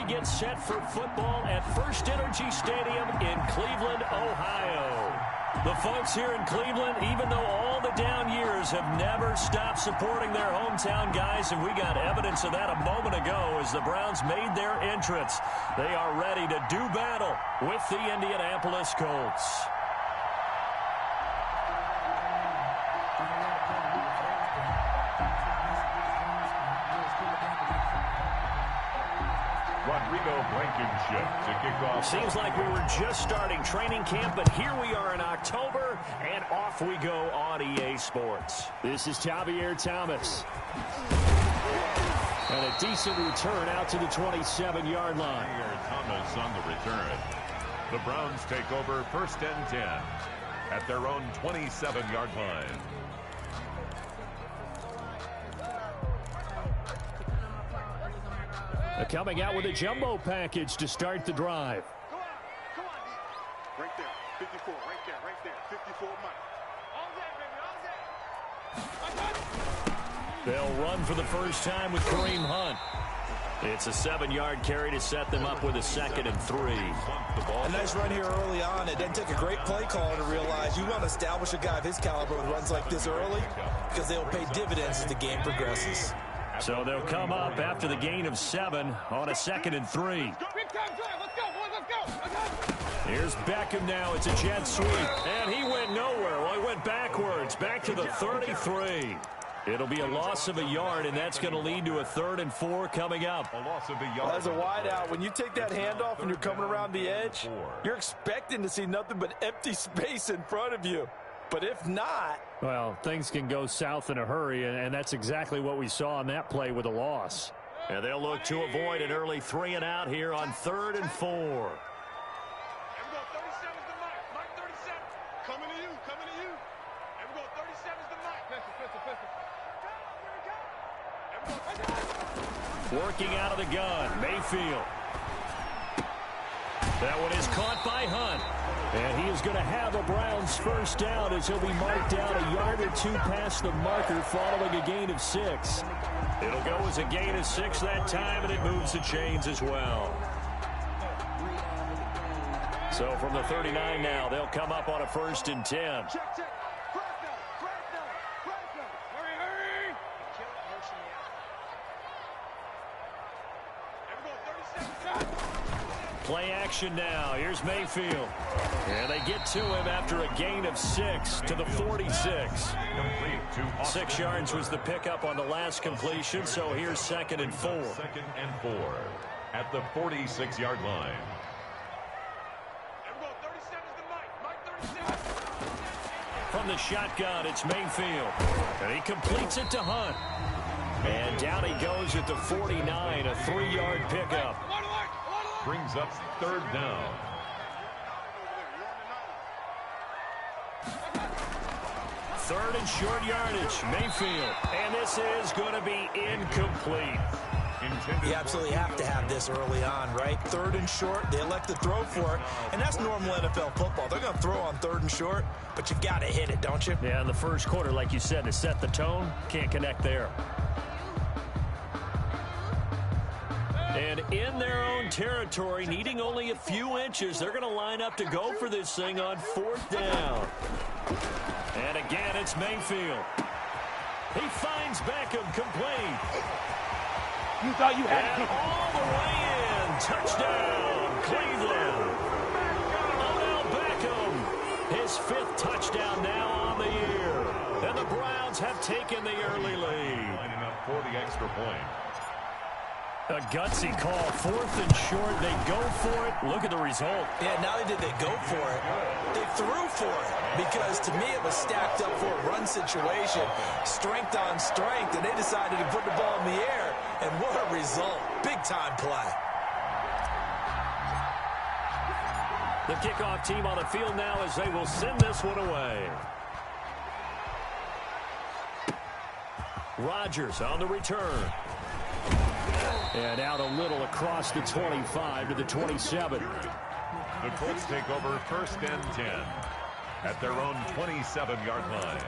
get set for football at First Energy Stadium in Cleveland, Ohio. The folks here in Cleveland, even though all the down years, have never stopped supporting their hometown guys, and we got evidence of that a moment ago as the Browns made their entrance. They are ready to do battle with the Indianapolis Colts. To kick off. Seems like we were just starting training camp, but here we are in October, and off we go on EA Sports. This is Javier Thomas. And a decent return out to the 27-yard line. Javier Thomas on the return. The Browns take over 1st and 10 at their own 27-yard line. Coming out with a jumbo package to start the drive. Come on. Right there, 54, right there, 54 Mike. They'll run for the first time with Kareem Hunt. It's a 7-yard carry to set them up with a 2nd and 3. A nice run here early on. It didn't take a great play call to realize you want to establish a guy of his caliber with runs like this early because they'll pay dividends as the game progresses. So they'll come up after the gain of 7 on a 2nd and 3. Here's Beckham now. It's a jet sweep. And he went nowhere. Well, he went backwards. Back to the 33. It'll be a loss of a yard, and that's going to lead to a 3rd and 4 coming up. A loss of a yard. Well, as a wideout, when you take that handoff and you're coming around the edge, you're expecting to see nothing but empty space in front of you. But if not... Well, things can go south in a hurry, and that's exactly what we saw on that play with a loss. And they'll look to avoid an early 3 and out here on 3rd and 4. Here we go, 37's the Mike 37. Coming to you. Here we go, 37's the Mike. Working out of the gun, Mayfield. That one is caught by Hunt. And he is going to have a Browns first down as he'll be marked down a yard or 2 past the marker following a gain of 6. It'll go as a gain of 6 that time, and it moves the chains as well. So from the 39 now, they'll come up on a 1st and 10. Hurry. Play action now. Here's Mayfield. And they get to him after a gain of 6 to the 46. 6 yards was the pickup on the last completion, so here's 2nd and 4. 2nd and 4 at the 46-yard line. Here we go, 37's the Mike 37. From the shotgun, it's Mayfield. And he completes it to Hunt. And down he goes at the 49, a 3-yard pickup. Brings up 3rd down. 3rd and short yardage, Mayfield. And this is going to be incomplete. You absolutely have to have this early on, right? 3rd and short, they elect to throw for it, and that's normal NFL football. They're going to throw on 3rd and short, but you got to hit it, don't you? Yeah, in the first quarter, like you said, to set the tone, can't connect there. And in their own territory, needing only a few inches, they're going to line up to go for this thing on 4th down. And again, it's Mayfield. He finds Beckham complete. You thought you had And all the way in. Touchdown, Cleveland. Odell Beckham, his 5th touchdown now on the year. And the Browns have taken the early lead. Lining up for the extra point. A gutsy call, 4th and short. They go for it. Look at the result. Yeah, not only did they go for it, they threw for it. Because to me, it was stacked up for a run situation. Strength on strength, and they decided to put the ball in the air. And what a result. Big-time play. The kickoff team on the field now as they will send this one away. Rodgers on the return. And out a little across the 25 to the 27. The Colts take over 1st and 10 at their own 27-yard line.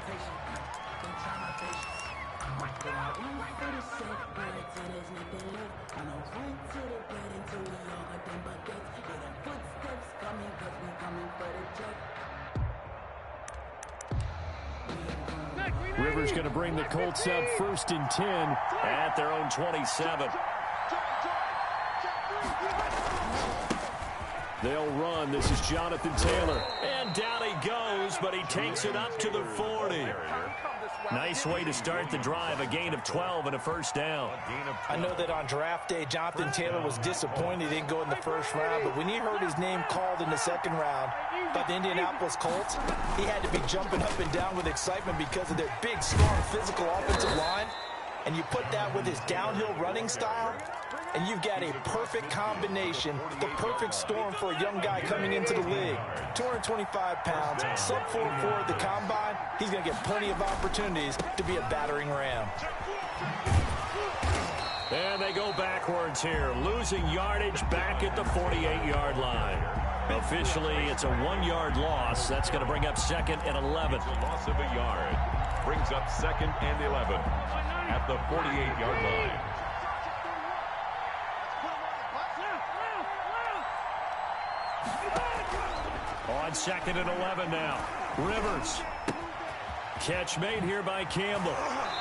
Rivers going to bring the Colts up 1st and 10 at their own 27. They'll run. This is Jonathan Taylor. And down he goes, but he takes it up to the 40. Nice way to start the drive, a gain of 12 and a first down. I know that on draft day, Jonathan Taylor was disappointed he didn't go in the first round, but when he heard his name called in the second round by the Indianapolis Colts, he had to be jumping up and down with excitement because of their big, strong, physical offensive line. And you put that with his downhill running style, and you've got a perfect combination, the perfect storm for a young guy coming into the league. 225 pounds, sub 4.4 at the combine. He's going to get plenty of opportunities to be a battering ram. And they go backwards here, losing yardage back at the 48-yard line. Officially, it's a 1-yard loss. That's going to bring up 2nd and 11. Loss of a yard brings up 2nd and 11 at the 48-yard line. On 2nd and 11 now. Rivers. Catch made here by Campbell.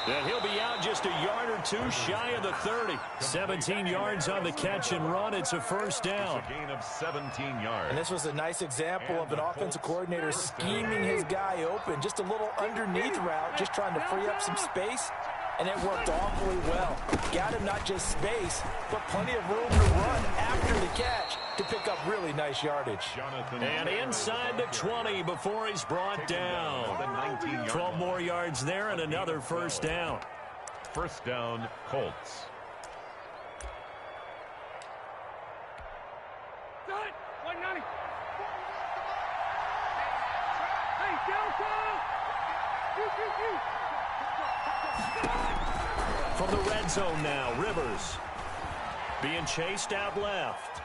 And he'll be out just a yard or two shy of the 30. 17 yards on the catch and run. It's a first down. It's a gain of 17 yards. And this was a nice example of an offensive coordinator scheming his guy open. Just a little underneath route, just trying to free up some space. And it worked awfully well. Got him not just space, but plenty of room to run after the catch to pick up really nice yardage. And inside the 20 before he's brought down. 12 more yards there and another first down. First down, Colts. From the red zone now, Rivers being chased out left.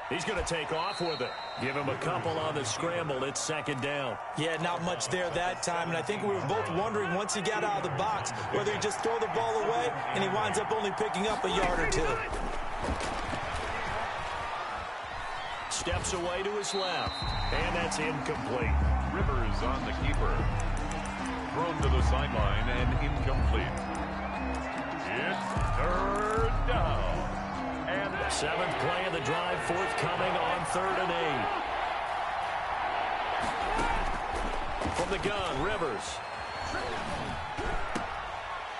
He's going to take off with it. Give him a couple on the scramble. It's 2nd down. Yeah, not much there that time. And I think we were both wondering once he got out of the box whether he just throw the ball away and he winds up only picking up a yard or two. Steps away to his left. And that's incomplete. Rivers on the keeper. Thrown to the sideline and incomplete. It's 3rd down. And 7th play of the drive, forthcoming on 3rd and 8. From the gun, Rivers.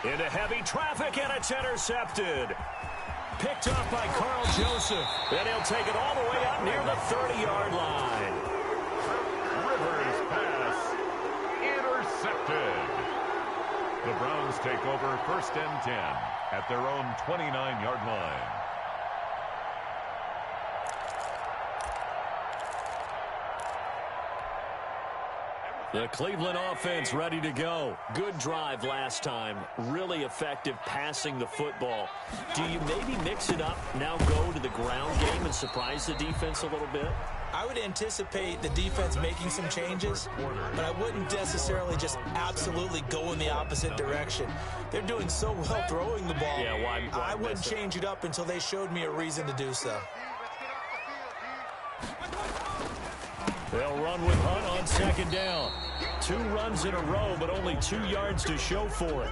Into heavy traffic, and it's intercepted. Picked up by Carl Joseph. And he'll take it all the way up near the 30-yard line. Rivers pass intercepted. The Browns take over 1st and 10 at their own 29-yard line. The Cleveland offense ready to go. Good drive last time. Really effective passing the football. Do you maybe mix it up, now go to the ground game and surprise the defense a little bit? I would anticipate the defense making some changes, but I wouldn't necessarily just absolutely go in the opposite direction. They're doing so well throwing the ball. Yeah, why I wouldn't change it up until they showed me a reason to do so. They'll run with Hunt on 2nd down. 2 runs in a row, but only 2 yards to show for it.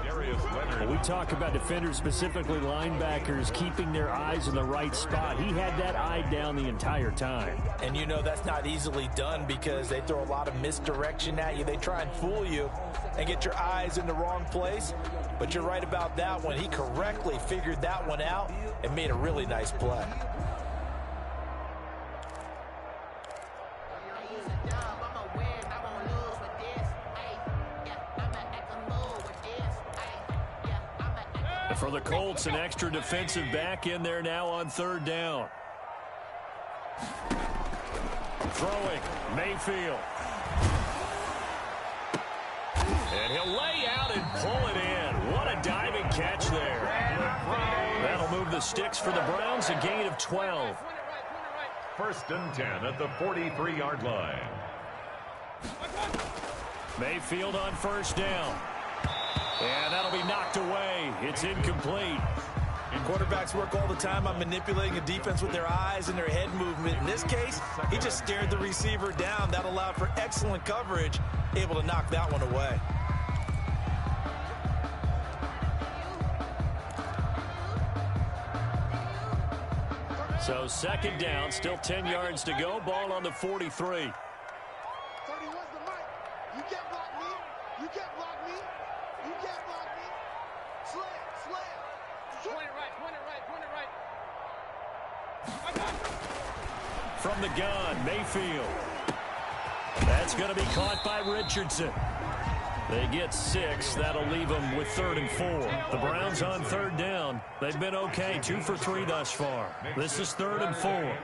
When we talk about defenders, specifically linebackers, keeping their eyes in the right spot. He had that eye down the entire time. And you know that's not easily done because they throw a lot of misdirection at you. They try and fool you and get your eyes in the wrong place. But you're right about that one. He correctly figured that one out and made a really nice play. For the Colts, an extra defensive back in there now on 3rd down. Throwing, Mayfield. And he'll lay out and pull it in. What a diving catch there. That'll move the sticks for the Browns, a gain of 12. 1st and 10 at the 43-yard line. Mayfield on 1st down. And that'll be knocked away. It's incomplete. Quarterbacks work all the time on manipulating a defense with their eyes and their head movement. In this case, he just stared the receiver down. That allowed for excellent coverage, able to knock that one away. So second down, still 10 yards to go. Ball on the 43. 31's the mic. You can't block me. You can't block me. You can't block me. Slam. Point it right. I got it. From the gun, Mayfield. That's going to be caught by Richardson. They get 6. That'll leave them with 3rd and 4. The Browns on 3rd down. They've been okay, 2 for 3 thus far. This is 3rd and 4.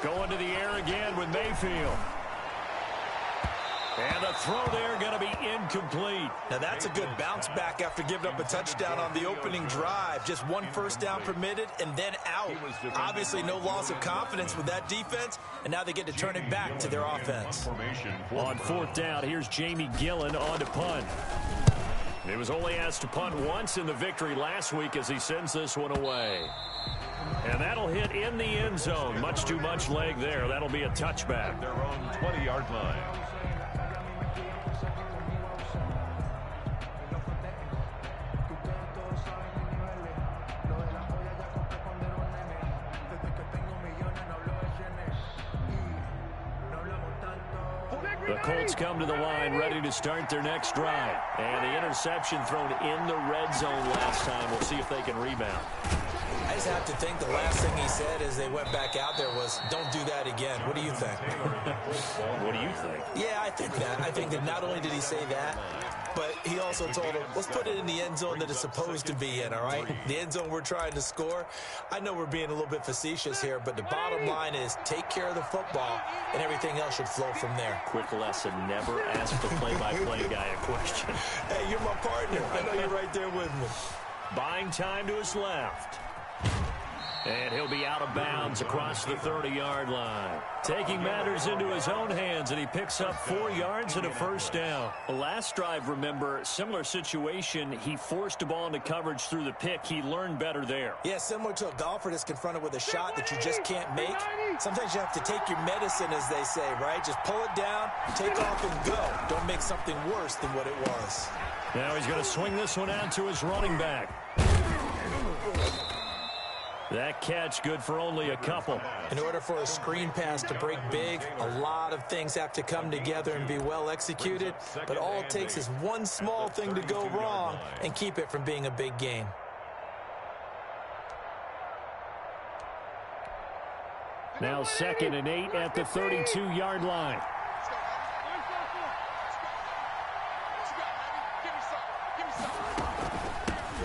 Going to the air again with Mayfield. And the throw there going to be incomplete. Now that's a good bounce back after giving up a touchdown on the opening drive. Just 1 first down permitted and then out. Obviously no loss of confidence with that defense, and now they get to turn it back to their offense. On 4th down, here's Jamie Gillen on to punt. He was only asked to punt once in the victory last week as he sends this one away. And that'll hit in the end zone. Much too much leg there. That'll be a touchback. Their own 20-yard line. The Colts come to the line ready to start their next drive. And the interception thrown in the red zone last time. We'll see if they can rebound. I just have to think the last thing he said as they went back out there was, don't do that again. What do you think? What do you think? Yeah, I think that. I think that not only did he say that, but he also told him, let's put it in the end zone that it's supposed to be in, all right? The end zone we're trying to score. I know we're being a little bit facetious here, but the bottom line is take care of the football, and everything else should flow from there. Quick lesson, never ask the play-by-play guy a question. Hey, you're my partner. I know you're right there with me. Buying time to his left. And he'll be out of bounds across the 30-yard line. Taking matters into his own hands, and he picks up 4 yards and a first down. The last drive, remember, similar situation. He forced a ball into coverage through the pick. He learned better there. Yeah, similar to a golfer that's confronted with a shot that you just can't make. Sometimes you have to take your medicine, as they say, right? Just pull it down, take off, and go. Don't make something worse than what it was. Now he's going to swing this one out to his running back. That catch good for only a couple. In order for a screen pass to break big, a lot of things have to come together and be well executed. But all it takes is one small thing to go wrong and keep it from being a big game. Now 2nd and 8 at the 32-yard line.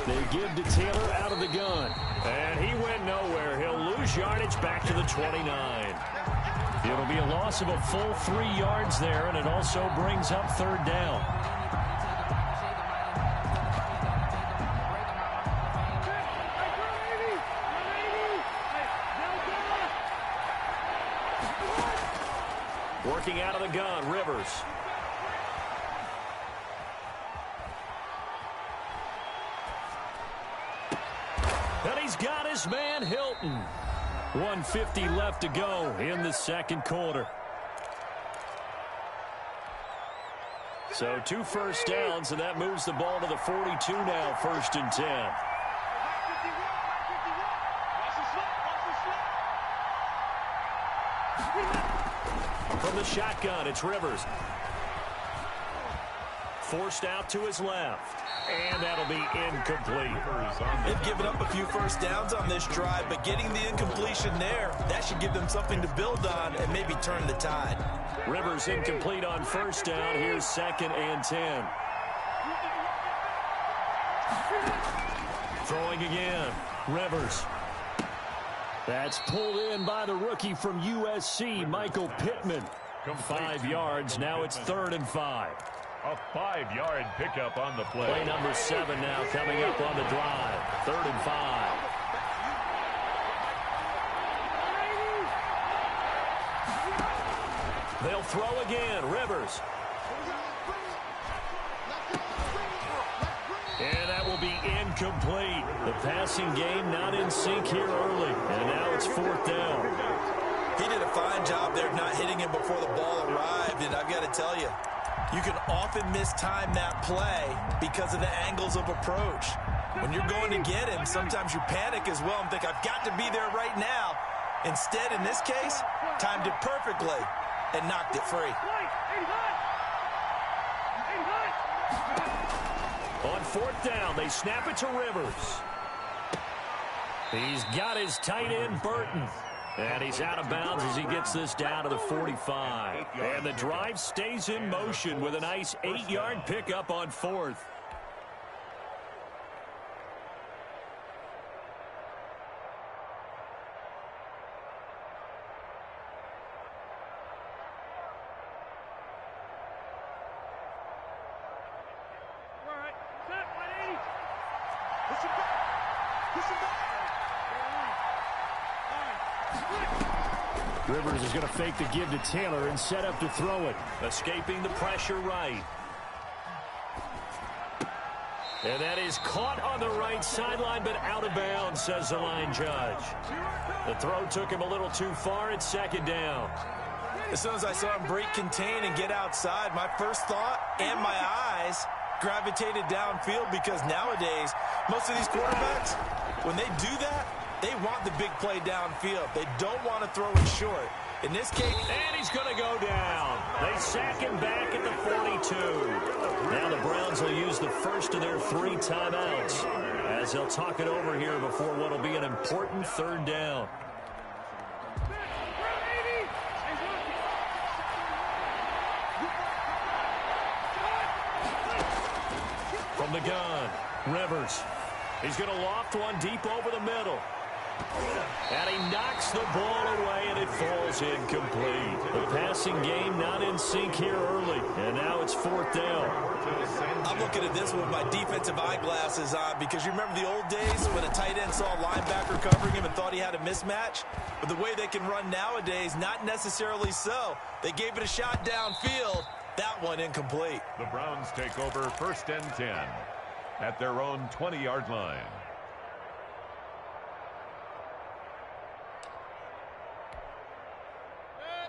They give to Taylor out of the gun. And he went nowhere. He'll lose yardage back to the 29. It'll be a loss of a full 3 yards there, and it also brings up 3rd down. Working out of the gun, Rivers. And he's got his man, Hilton. 1:50 left to go in the second quarter. So 2 first downs, and that moves the ball to the 42 now, 1st and 10. From the shotgun, it's Rivers. Forced out to his left. And that'll be incomplete. They've given up a few first downs on this drive, but getting the incompletion there, that should give them something to build on and maybe turn the tide. Rivers incomplete on 1st down. Here's 2nd and 10. Throwing again. Rivers. That's pulled in by the rookie from USC, Michael Pittman. 5 yards. Now it's 3rd and 5. A 5-yard pickup on the play. Play number 7 now coming up on the drive. 3rd and 5. They'll throw again. Rivers. And that will be incomplete. The passing game not in sync here early. And now it's 4th down. He did a fine job there of not hitting him before the ball arrived. And I've got to tell you, you can often mistime that play because of the angles of approach. When you're going to get him, sometimes you panic as well and think, I've got to be there right now. Instead, in this case, timed it perfectly and knocked it free. On fourth down, they snap it to Rivers. He's got his tight end, Burton. And he's out of bounds as he gets this down to the 45. And the drive stays in motion with a nice 8-yard pickup on fourth. Rivers is going to fake the give to Taylor and set up to throw it. Escaping the pressure right. And that is caught on the right sideline, but out of bounds, says the line judge. The throw took him a little too far. It's second down. As soon as I saw him break contain and get outside, my first thought and my eyes gravitated downfield, because nowadays, most of these quarterbacks, when they do that, they want the big play downfield. They don't want to throw it short. In this case, and he's going to go down. They sack him back at the 42. Now the Browns will use the first of their 3 timeouts as they'll talk it over here before what will be an important third down. From the gun, Rivers. He's going to loft one deep over the middle. And he knocks the ball away, and it falls incomplete. The passing game not in sync here early, and now it's fourth down. I'm looking at this with my defensive eyeglasses on, because you remember the old days when a tight end saw a linebacker covering him and thought he had a mismatch? But the way they can run nowadays, not necessarily so. They gave it a shot downfield. That one incomplete. The Browns take over first and 10 at their own 20-yard line.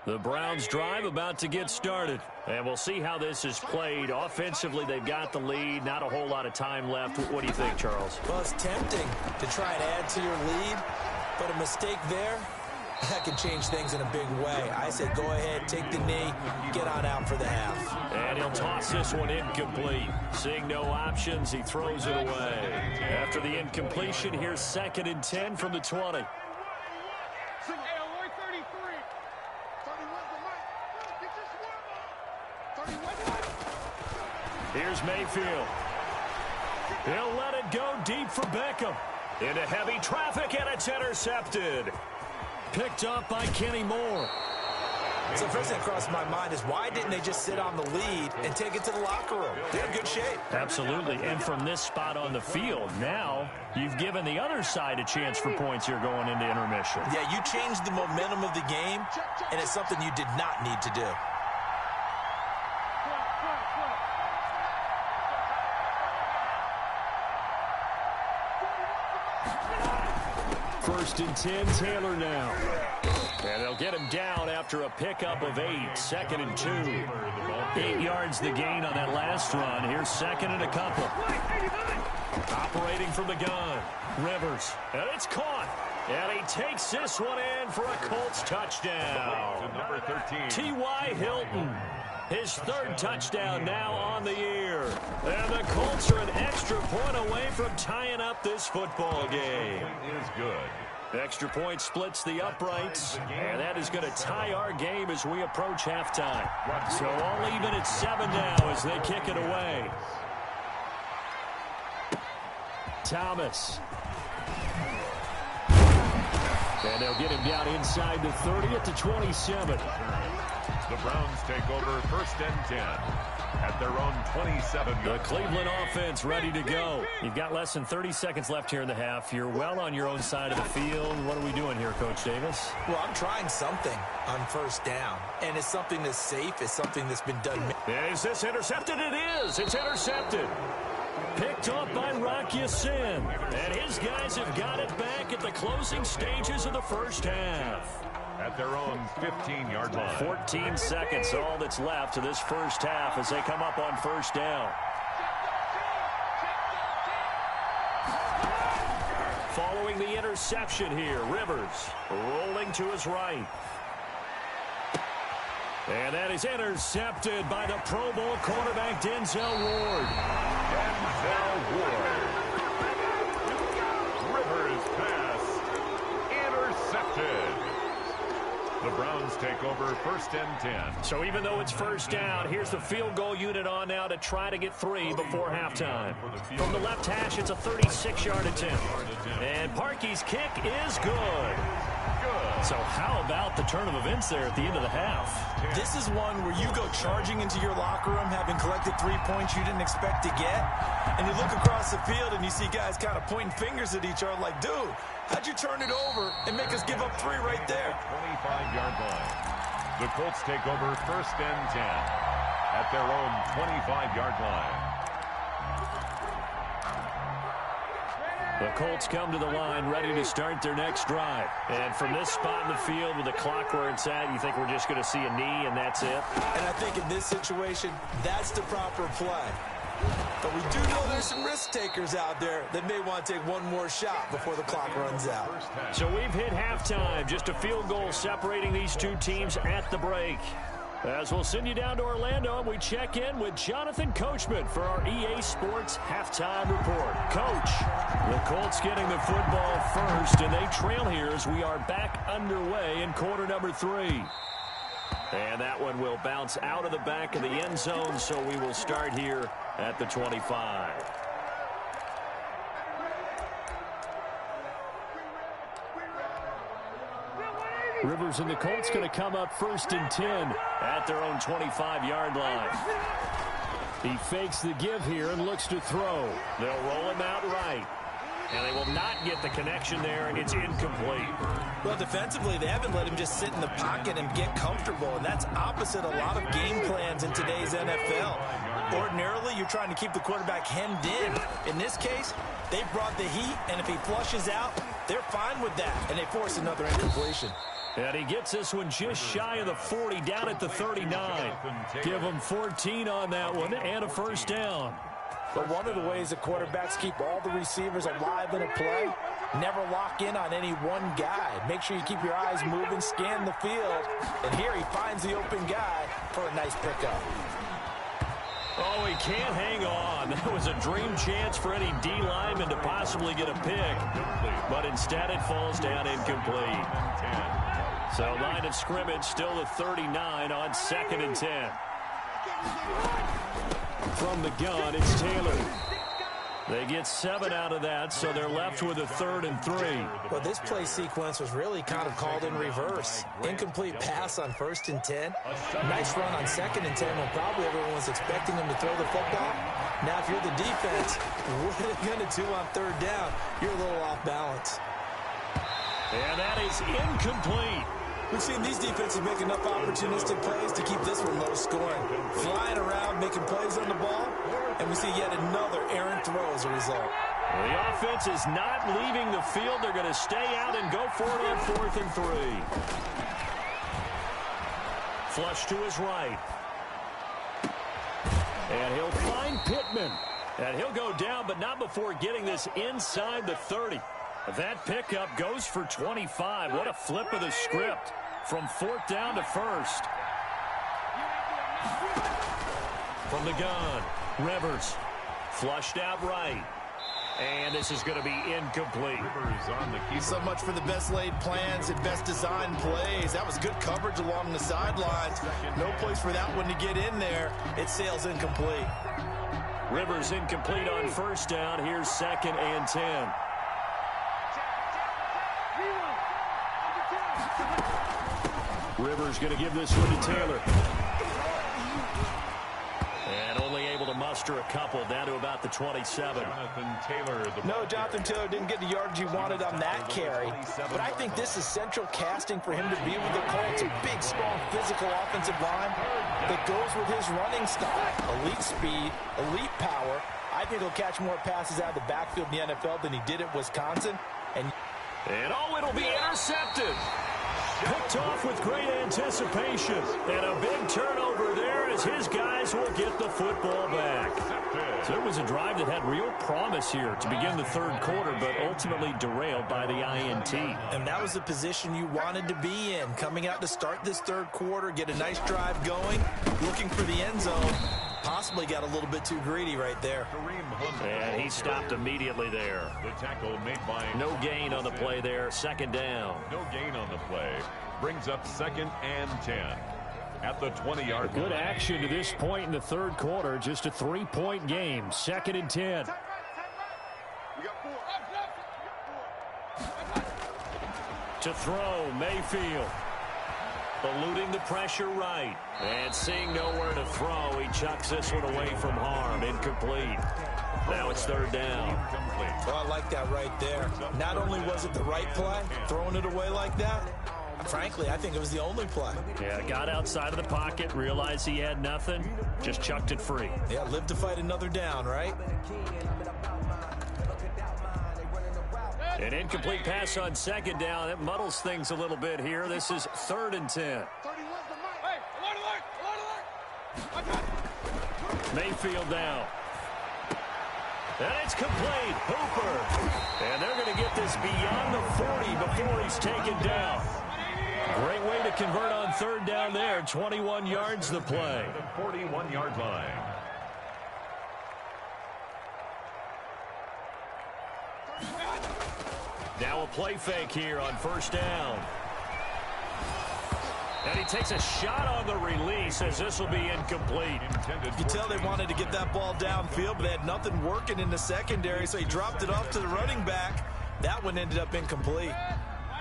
The Browns drive about to get started. And we'll see how this is played. Offensively, they've got the lead. Not a whole lot of time left. What do you think, Charles? Well, it's tempting to try and add to your lead, but a mistake there, that can change things in a big way. I say go ahead, take the knee, get on out for the half. And he'll toss this one incomplete. Seeing no options, he throws it away. After the incompletion, here's 2nd and 10 from the 20. Here's Mayfield. He'll let it go deep for Beckham. Into heavy traffic, and it's intercepted. Picked up by Kenny Moore. So the first thing that crossed my mind is, why didn't they just sit on the lead and take it to the locker room? They're in good shape. Absolutely. And from this spot on the field, now you've given the other side a chance for points here going into intermission. Yeah, you changed the momentum of the game, and it's something you did not need to do. First and 10, Taylor now. And they'll get him down after a pickup of 8. 2nd and 2. 8 yards the gain on that last run. Here's 2nd and a couple. Operating from the gun. Rivers. And it's caught. And he takes this one in for a Colts touchdown. To number 13. T.Y. Hilton. His 3rd touchdown now on the year. And the Colts are an extra point away from tying up this football game. Is good. Extra point splits the uprights, and that is going to tie our game as we approach halftime. So all even at 7 now as they kick it away. Thomas. And they'll get him down inside the 30 at the 27. The Browns take over first and 10 at their own 27. The Cleveland offense ready to go. You've got less than 30 seconds left here in the half. You're well on your own side of the field. What are we doing here, Coach Davis? Well, I'm trying something on first down, and it's something that's safe. It's something that's been done. Is this intercepted? It is. It's intercepted. Picked up by Rock Ya-Sin. And his guys have got it back at the closing stages of the first half. At their own 15-yard line. 14 seconds, all that's left to this first half as they come up on first down. following the interception here. Rivers rolling to his right. And that is intercepted by the Pro Bowl quarterback Denzel Ward. Denzel Ward. Rivers pass intercepted. The Browns take over 1st and 10. So even though it's first down, here's the field goal unit on now to try to get 3 before halftime. From the left hash, it's a 36-yard attempt. And Parkey's kick is good. So how about the turn of events there at the end of the half? This is one where you go charging into your locker room having collected 3 points you didn't expect to get. And you look across the field and you see guys kind of pointing fingers at each other like, dude, how'd you turn it over and make us give up 3 right there? 25-yard line. The Colts take over 1st and 10 at their own 25-yard line. The Colts come to the line ready to start their next drive. And from this spot in the field with the clock where it's at, you think we're just going to see a knee and that's it? And I think in this situation, that's the proper play. But we do know there's some risk takers out there that may want to take one more shot before the clock runs out. So we've hit halftime. Just a field goal separating these two teams at the break. As we'll send you down to Orlando, and we check in with Jonathan Coachman for our EA Sports Halftime Report. Coach, the Colts getting the football first, and they trail here as we are back underway in quarter number 3. And that one will bounce out of the back of the end zone, so we will start here at the 25. Rivers and the Colts going to come up 1st and 10 at their own 25-yard line. He fakes the give here and looks to throw. They'll roll him out right. And they will not get the connection there, and it's incomplete. Well, defensively, they haven't let him just sit in the pocket and get comfortable, and that's opposite a lot of game plans in today's NFL. Ordinarily, you're trying to keep the quarterback hemmed in. In this case, they brought the heat, and if he flushes out, they're fine with that, and they force another incompletion. And he gets this one just shy of the 40, down at the 39. Give him 14 on that one and a first down. But one of the ways that quarterbacks keep all the receivers alive in a play, never lock in on any one guy. Make sure you keep your eyes moving, scan the field. And here he finds the open guy for a nice pickup. Oh, he can't hang on. That was a dream chance for any D lineman to possibly get a pick. But instead it falls down incomplete. So line of scrimmage still the 39 on 2nd and 10. From the gun, it's Taylor. They get 7 out of that, so they're left with a 3rd and 3. Well, this play sequence was really kind of called in reverse. Incomplete pass on 1st and 10. Nice run on 2nd and 10 when probably everyone was expecting them to throw the football. Now, if you're the defense, what are they going to do on 3rd down? You're a little off balance. And that is incomplete. We've seen these defenses make enough opportunistic plays to keep this one low scoring. Flying around, making plays on the ball, and we see yet another errant throw as a result. The offense is not leaving the field. They're going to stay out and go for it on 4th and 3. Flush to his right. And he'll find Pittman. And he'll go down, but not before getting this inside the 30. That pickup goes for 25. What a flip of the script from 4th down to 1st. From the gun, Rivers flushed out right. And this is going to be incomplete. So much for the best laid plans and best designed plays. That was good coverage along the sidelines. No place for that one to get in there. It sails incomplete. Rivers incomplete on 1st down. Here's 2nd and 10. Rivers going to give this one to Taylor. And only able to muster a couple down to about the 27. No, Jonathan Taylor didn't get the yardage he wanted on that carry. But I think this is central casting for him to be with the Colts. A big, strong, physical offensive line that goes with his running style. Elite speed, elite power. I think he'll catch more passes out of the backfield in the NFL than he did at Wisconsin. And oh, it'll be intercepted. Picked off with great anticipation. And a big turnover turnover there as his guys will get the football back. So it was a drive that had real promise here to begin the third quarter, but ultimately derailed by the INT. And that was the position you wanted to be in, coming out to start this third quarter, get a nice drive going, looking for the end zone. Possibly got a little bit too greedy right there. And he stopped immediately there. The tackle made by... No gain on the play there. Second down. No gain on the play. Brings up 2nd and 10. At the 20-yard line. Good action to this point in the third quarter. Just a 3-point game. 2nd and 10. To throw, Mayfield. Eluding the pressure right. And seeing nowhere to throw, he chucks this one away from harm. Incomplete. Now it's third down. Well, I like that right there. Not only was it the right play, throwing it away like that, frankly, I think it was the only play. Yeah, got outside of the pocket, realized he had nothing, just chucked it free. Yeah, live to fight another down, right? An incomplete pass on second down. It muddles things a little bit here. This is 3rd and 10. Mayfield down. And it's complete. Hooper. And they're going to get this beyond the 40 before he's taken down. Great way to convert on third down there. 21 yards the play. 41-yard line. Now a play fake here on first down. And he takes a shot on the release as this will be incomplete. You can tell they wanted to get that ball downfield, but they had nothing working in the secondary, so he dropped it off to the running back. That one ended up incomplete.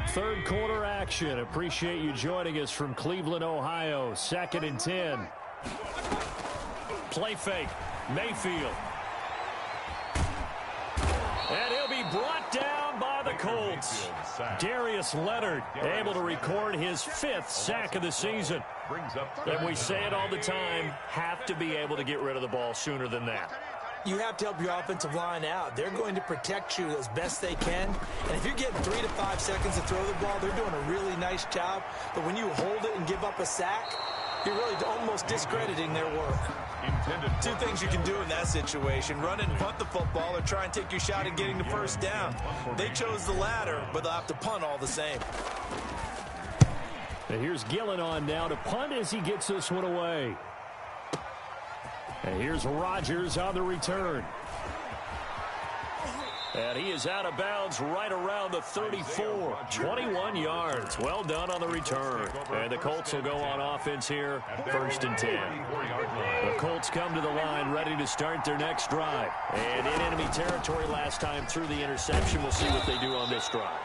Third quarter action. Appreciate you joining us from Cleveland, Ohio. 2nd and 10. Play fake. Mayfield. And he'll be brought down by the Colts. Darius Leonard able to record his 5th sack of the season. And we say it all the time, have to be able to get rid of the ball sooner than that. You have to help your offensive line out. They're going to protect you as best they can. And if you're getting 3 to 5 seconds to throw the ball, they're doing a really nice job. But when you hold it and give up a sack, you're really almost discrediting their work. Two things you can do in that situation: run and punt the football, or try and take your shot at getting the first down. They chose the latter, but they'll have to punt all the same. And here's Gillen on now to punt as he gets this one away. And here's Rodgers on the return. And he is out of bounds right around the 34. 21 yards. Well done on the return. And the Colts will go on offense here. 1st and 10. The Colts come to the line ready to start their next drive. And in enemy territory last time through the interception. We'll see what they do on this drive.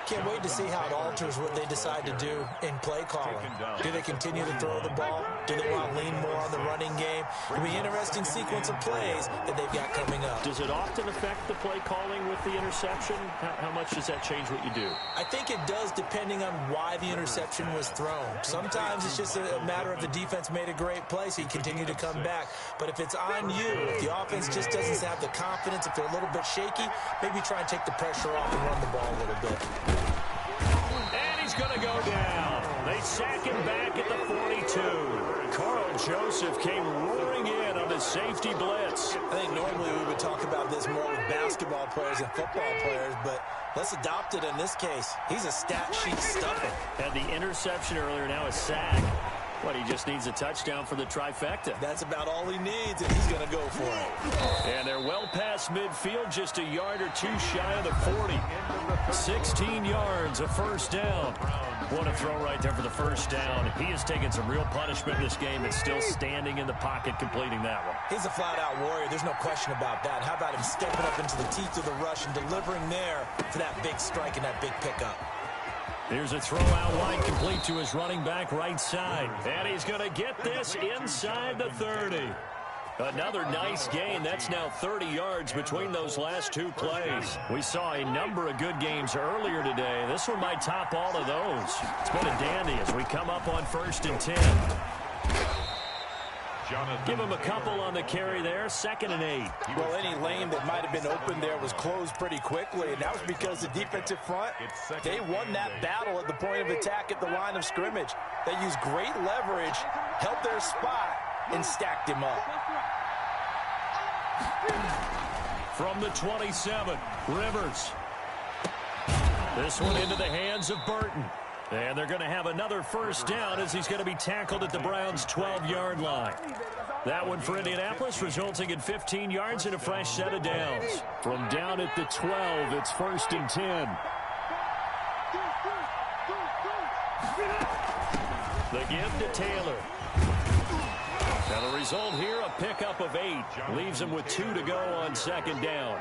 Can't wait to see how it alters what they decide to do in play calling. Do they continue to throw the ball? Do they want to lean more on the running game? It'll be an interesting sequence of plays that they've got coming up. Does it often affect the play calling with the interception? How much does that change what you do? I think it does, depending on why the interception was thrown. Sometimes it's just a matter of the defense made a great play, so you continue to come back. But if it's on you, if the offense just doesn't have the confidence, if they're a little bit shaky, maybe try and take the pressure off and run the ball a little bit. And he's going to go down. They sack him back at the 42. Carl Joseph came roaring in on the safety blitz. I think normally we would talk about this more with basketball players and football players, but let's adopt it in this case. He's a stat sheet stuffer. Had the interception earlier, now a sack. What, he just needs a touchdown for the trifecta. That's about all he needs, and he's going to go for it. And they're well past midfield, just a yard or two shy of the 40. 16 yards, a first down. What a throw right there for the first down. He has taken some real punishment in this game, but still standing in the pocket, completing that one. He's a flat-out warrior. There's no question about that. How about him stepping up into the teeth of the rush and delivering there for that big strike and that big pickup? Here's a throw out wide, complete to his running back right side. And he's going to get this inside the 30. Another nice gain. That's now 30 yards between those last two plays. We saw a number of good games earlier today. This one might top all of those. It's been a dandy as we come up on 1st and 10. Give him a couple on the carry there, 2nd and 8. Well, any lane that might have been open there was closed pretty quickly, and that was because the defensive front, they won that battle at the point of attack at the line of scrimmage. They used great leverage, held their spot, and stacked him up. From the 27, Rivers. This one into the hands of Burton. And they're going to have another first down as he's going to be tackled at the Browns' 12-yard line. That one for Indianapolis, resulting in 15 yards and a fresh set of downs. From down at the 12, it's 1st and 10. The give to Taylor. Now the result here, a pickup of 8. Leaves him with 2 to go on 2nd down.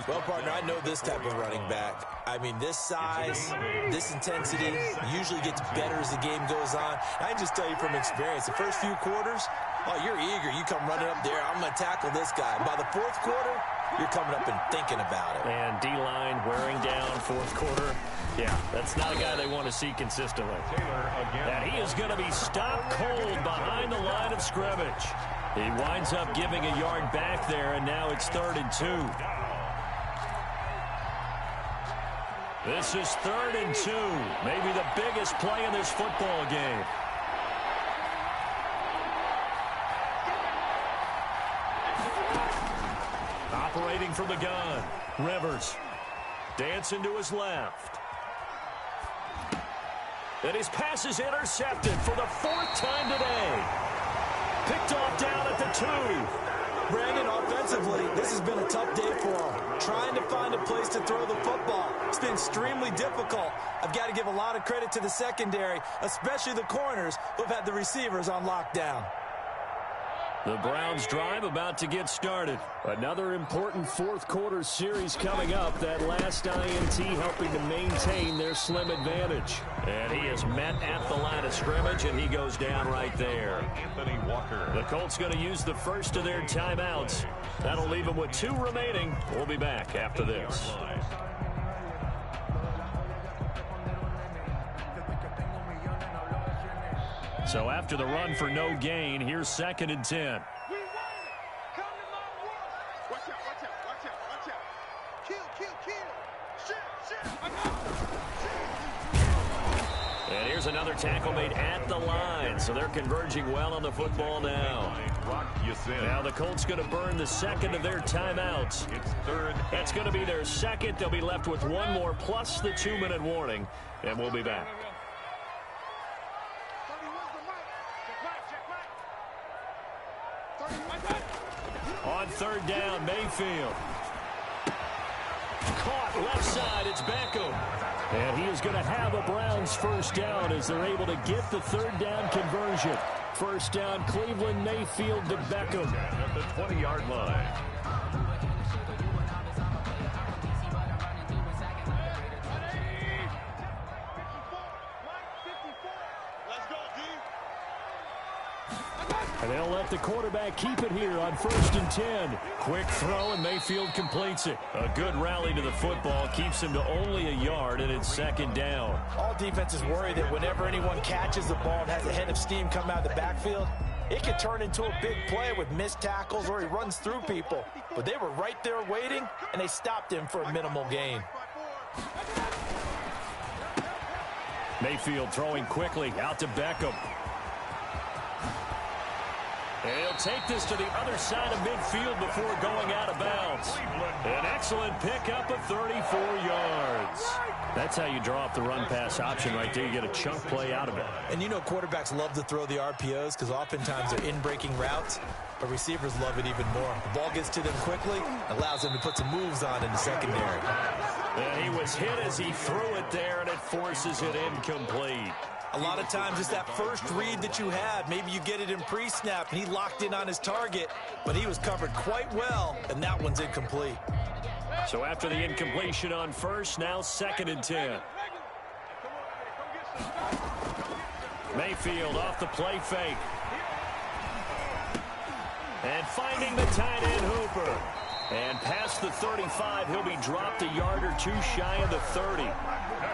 Well, partner, I know this type of running back. I mean, this size, this intensity usually gets better as the game goes on. I can just tell you from experience, the first few quarters, oh, you're eager. You come running up there, I'm going to tackle this guy. By the 4th quarter, you're coming up and thinking about it. And D-line wearing down 4th quarter. Yeah, that's not a guy they want to see consistently. And he is going to be stopped cold behind the line of scrimmage. He winds up giving a yard back there, and now it's 3rd and 2. This is 3rd and 2. Maybe the biggest play in this football game. Operating from the gun, Rivers. Dancing to his left. And his pass is intercepted for the 4th time today. Picked off down at the 2. Brandon, offensively, this has been a tough day for him. Trying to find a place to throw the football. It's been extremely difficult. I've got to give a lot of credit to the secondary, especially the corners who've had the receivers on lockdown. The Browns drive about to get started. Another important 4th quarter series coming up. That last INT helping to maintain their slim advantage. And he is met at the line of scrimmage, and he goes down right there. Anthony Walker. The Colts going to use the first of their timeouts. That'll leave them with 2 remaining. We'll be back after this. So after the run for no gain, here's 2nd and 10. And here's another tackle made at the line. So they're converging well on the football now. Now the Colts going to burn the 2nd of their timeouts. That's going to be their 2nd. They'll be left with 1 more plus the 2-minute warning. And we'll be back. On 3rd down, Mayfield. Caught left side, it's Beckham. And he is going to have a Browns first down as they're able to get the 3rd down conversion. First down, Cleveland, Mayfield to Beckham. At the 20-yard line. And they'll let the quarterback keep it here on 1st and 10. Quick throw, and Mayfield completes it. A good rally to the football keeps him to only a yard, and it's 2nd down. All defenses worry that whenever anyone catches the ball and has a head of steam come out of the backfield, it can turn into a big play with missed tackles or he runs through people. But they were right there waiting, and they stopped him for a minimal gain. Mayfield throwing quickly out to Beckham. And he'll take this to the other side of midfield before going out of bounds. An excellent pickup of 34 yards. That's how you draw up the run-pass option right there. You get a chunk play out of it. And you know quarterbacks love to throw the RPOs because oftentimes they're in-breaking routes, but receivers love it even more. The ball gets to them quickly, allows them to put some moves on in the secondary. And he was hit as he threw it there, and it forces it incomplete. A lot of times it's that first read that you have. Maybe you get it in pre-snap, and he locked in on his target, but he was covered quite well, and that one's incomplete. So after the incompletion on 1st, now 2nd and 10. Mayfield off the play fake. And finding the tight end Hooper. And past the 35, he'll be dropped a yard or 2 shy of the 30.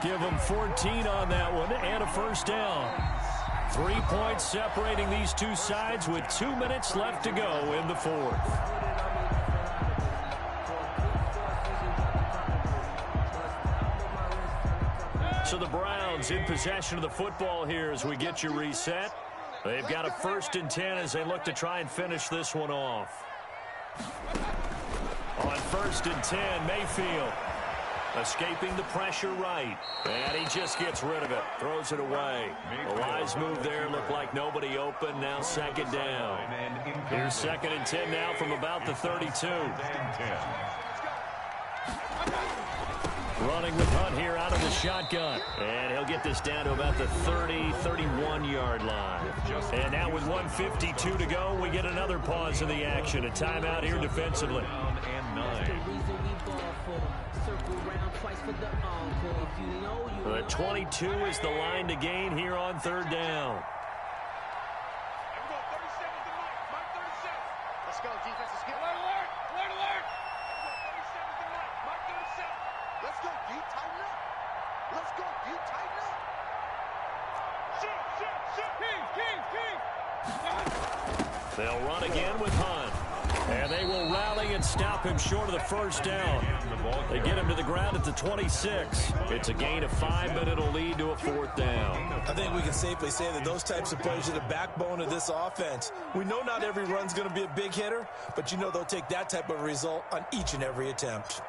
Give him 14 on that one and a first down. 3 points separating these two sides with 2 minutes left to go in the fourth. So the Browns in possession of the football here as we get you reset. They've got a 1st and 10 as they look to try and finish this one off. On 1st and 10, Mayfield escaping the pressure right. And he just gets rid of it. Throws it away. A wise move there. Looked like nobody open. Now 2nd down. Here's 2nd and 10 now from about the 32. Running with Hunt here out of the shotgun. And he'll get this down to about the 30, 31-yard line. And now with 1:52 to go, we get another pause in the action. A timeout here defensively. The 22 is the line to gain here on 3rd down. Let's go, defense. Let's get alert. Let's go, D. Tighten up. Let's go, D. Tighten up. Shoot. They'll run again with Hunt. And they will rally and stop him short of the 1st down. They get him to the ground at the 26. It's a gain of 5, but it'll lead to a 4th down. I think we can safely say that those types of plays are the backbone of this offense. We know not every run's going to be a big hitter, but you know they'll take that type of result on each and every attempt.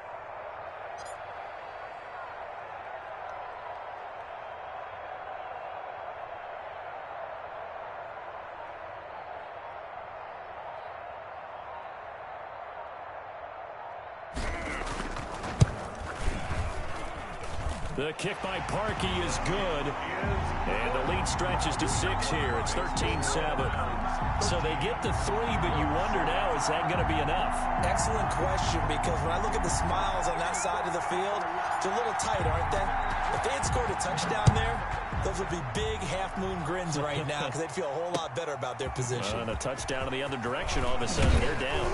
The kick by Parkey is good. And the lead stretches to 6 here. It's 13-7. So they get to 3, but you wonder now, is that going to be enough? Excellent question, because when I look at the smiles on that side of the field, they're a little tight, aren't they? If they had scored a touchdown there, those would be big half-moon grins right now because they'd feel a whole lot better about their position. And a touchdown in the other direction, all of a sudden they're down.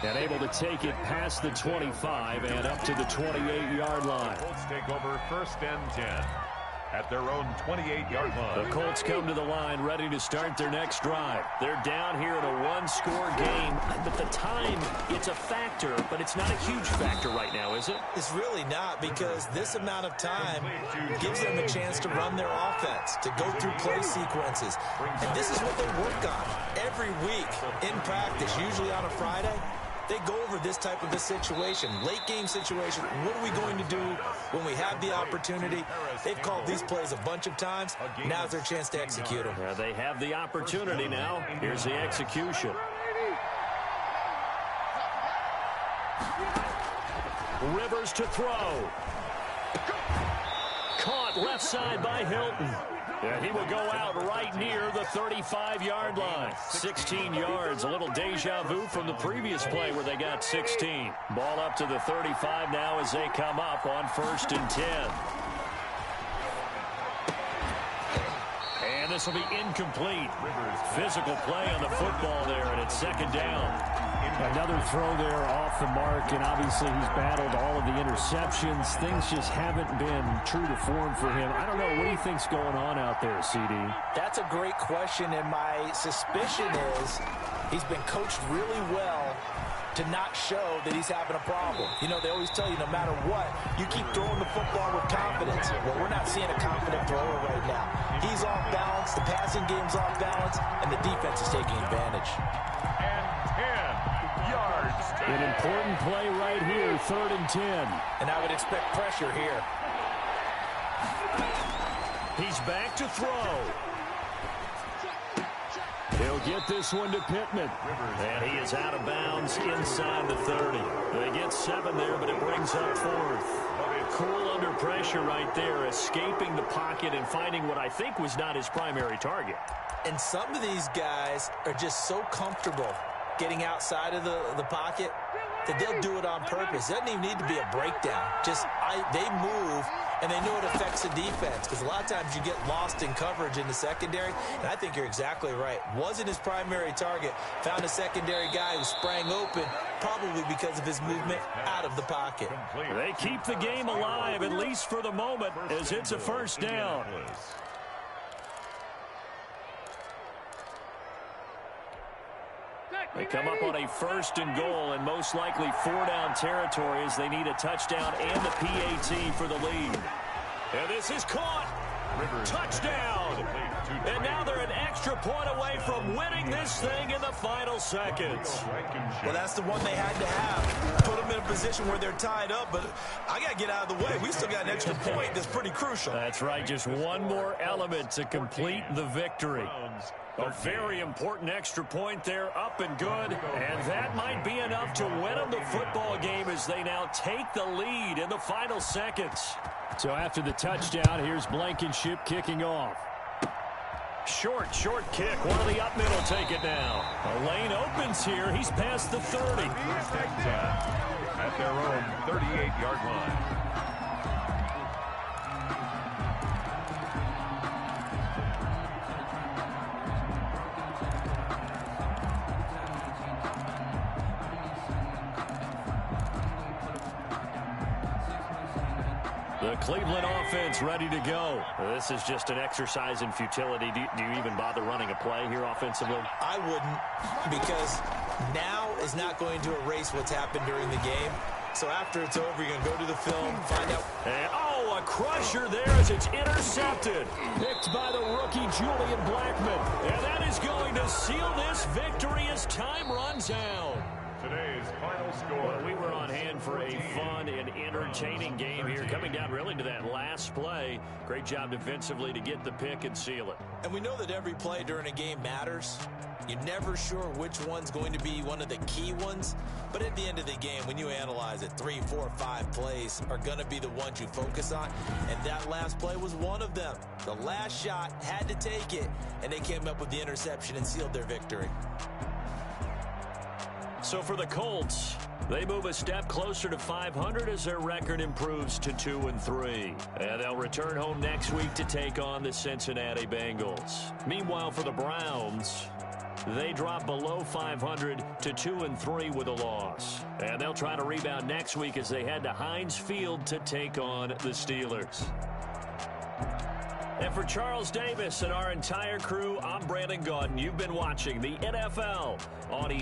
And able to take it past the 25 and up to the 28-yard line. The Colts take over 1st and 10 at their own 28-yard line. The Colts come to the line ready to start their next drive. They're down here in a 1-score game. But the time, it's a factor, but it's not a huge factor right now, is it? It's really not, because this amount of time gives them a chance to run their offense, to go through play sequences. And this is what they work on every week in practice, usually on a Friday. They go over this type of a situation, late game situation. What are we going to do when we have the opportunity? They've called these plays a bunch of times. Now's their chance to execute them. Yeah, they have the opportunity now. Here's the execution. Rivers to throw. Caught left side by Hilton. And he will go out right near the 35-yard line. 16 yards, a little deja vu from the previous play where they got 16. Ball up to the 35 now as they come up on 1st and 10. And this will be incomplete. Physical play on the football there, and it's 2nd down. Another throw there off the mark, and obviously he's battled all of the interceptions. Things just haven't been true to form for him. I don't know. What do you think's going on out there, CD? That's a great question, and my suspicion is he's been coached really well to not show that he's having a problem. You know, they always tell you no matter what, you keep throwing the football with confidence. Well, we're not seeing a confident thrower right now. He's off balance, the passing game's off balance, and the defense is taking advantage. And 10 yards. An important play right here, 3rd and 10. And I would expect pressure here. He's back to throw. He'll get this one to Pittman. And he is out of bounds inside the 30. They get 7 there, but it brings up 4th. Cool under pressure right there, escaping the pocket and finding what I think was not his primary target. And some of these guys are just so comfortable getting outside of the pocket that they'll do it on purpose. It doesn't even need to be a breakdown. Just they move, and they know it affects the defense, because a lot of times you get lost in coverage in the secondary, and I think you're exactly right. Wasn't his primary target. Found a secondary guy who sprang open, probably because of his movement out of the pocket. They keep the game alive, at least for the moment, as it's a 1st down. They come up on a 1st and goal and most likely 4-down territory as they need a touchdown and the PAT for the lead. And this is caught. Touchdown. And now they're an extra point away from winning this thing in the final seconds. Well, that's the one they had to have. Put them in a position where they're tied up, but I got to get out of the way. We still got an extra point that's pretty crucial. That's right. Just one more element to complete the victory. A very important extra point there, up and good. And that might be enough to win them the football game as they now take the lead in the final seconds. So after the touchdown, here's Blankenship kicking off. Short kick. One of the up middle take it now. A lane opens here. He's past the 30. At their own 38-yard line. The Cleveland offense ready to go. This is just an exercise in futility. Do you even bother running a play here offensively? I wouldn't, because now is not going to erase what's happened during the game. So after it's over, you're going to go to the film, find out. And, a crusher there as it's intercepted. Picked by the rookie Julian Blackman. And that is going to seal this victory as time runs out. Today's final score. Well, we were on hand for a fun and entertaining game here, coming down really to that last play. Great job defensively to get the pick and seal it. And we know that every play during a game matters. You're never sure which one's going to be one of the key ones. But at the end of the game, when you analyze it, 3, 4, 5 plays are going to be the ones you focus on. And that last play was one of them. The last shot had to take it, and they came up with the interception and sealed their victory. So for the Colts, they move a step closer to 500 as their record improves to 2-3. And they'll return home next week to take on the Cincinnati Bengals. Meanwhile, for the Browns, they drop below 500 to 2-3 with a loss. And they'll try to rebound next week as they head to Heinz Field to take on the Steelers. And for Charles Davis and our entire crew, I'm Brandon Gaudin. You've been watching the NFL on ESPN.